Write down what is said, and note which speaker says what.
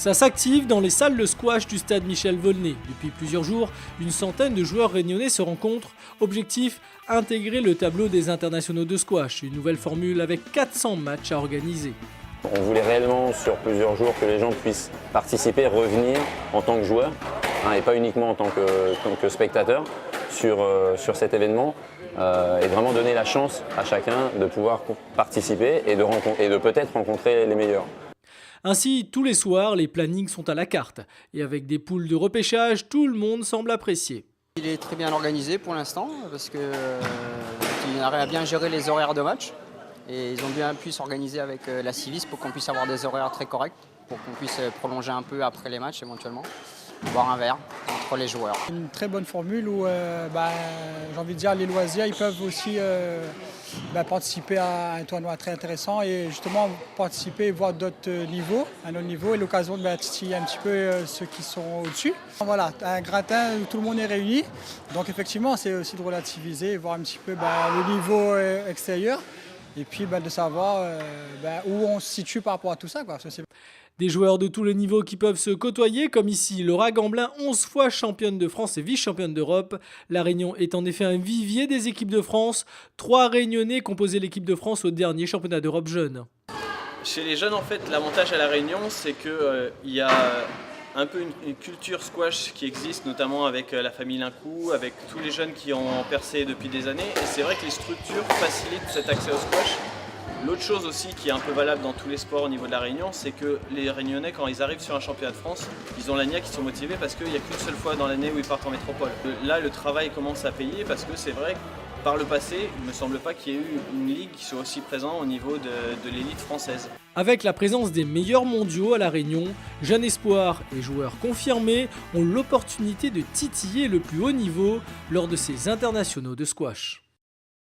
Speaker 1: Ça s'active dans les salles de squash du stade Michel Volnay. Depuis plusieurs jours, une centaine de joueurs réunionnais se rencontrent. Objectif, intégrer le tableau des internationaux de squash. Une nouvelle formule avec 400 matchs à organiser.
Speaker 2: On voulait réellement sur plusieurs jours que les gens puissent participer, revenir en tant que joueurs et pas uniquement en tant que spectateurs sur cet événement et vraiment donner la chance à chacun de pouvoir participer et de peut-être rencontrer les meilleurs.
Speaker 1: Ainsi, tous les soirs, les plannings sont à la carte. Et avec des poules de repêchage, tout le monde semble apprécier.
Speaker 3: Il est très bien organisé pour l'instant parce qu'il a bien géré les horaires de match. Et ils ont bien pu s'organiser avec la Civis pour qu'on puisse avoir des horaires très corrects, pour qu'on puisse prolonger un peu après les matchs éventuellement, boire un verre entre les joueurs.
Speaker 4: Une très bonne formule où j'ai envie de dire les loisirs ils peuvent aussi participer à un tournoi très intéressant et justement participer et voir d'autres niveaux, un autre niveau et l'occasion de titiller un petit peu ceux qui sont au-dessus. Voilà, un gratin où tout le monde est réuni, donc effectivement c'est aussi de relativiser et voir un petit peu le niveau extérieur. Et puis de savoir où on se situe par rapport à tout ça.
Speaker 1: Des joueurs de tous les niveaux qui peuvent se côtoyer, comme ici Laura Gamblin, 11 fois championne de France et vice-championne d'Europe. La Réunion est en effet un vivier des équipes de France. 3 Réunionnais composaient l'équipe de France au dernier championnat d'Europe jeune.
Speaker 5: Chez les jeunes, en fait, l'avantage à La Réunion, c'est qu'il y a un peu une culture squash qui existe, notamment avec la famille Lincou, avec tous les jeunes qui ont percé depuis des années. Et c'est vrai que les structures facilitent cet accès au squash. L'autre chose aussi qui est un peu valable dans tous les sports au niveau de La Réunion, c'est que les Réunionnais, quand ils arrivent sur un championnat de France, ils ont la niaque, ils sont motivés parce qu'il n'y a qu'une seule fois dans l'année où ils partent en métropole. Là, le travail commence à payer parce que c'est vrai que par le passé, il ne me semble pas qu'il y ait eu une ligue qui soit aussi présente au niveau de l'élite française.
Speaker 1: Avec la présence des meilleurs mondiaux à La Réunion, jeunes espoirs et joueurs confirmés ont l'opportunité de titiller le plus haut niveau lors de ces internationaux de squash.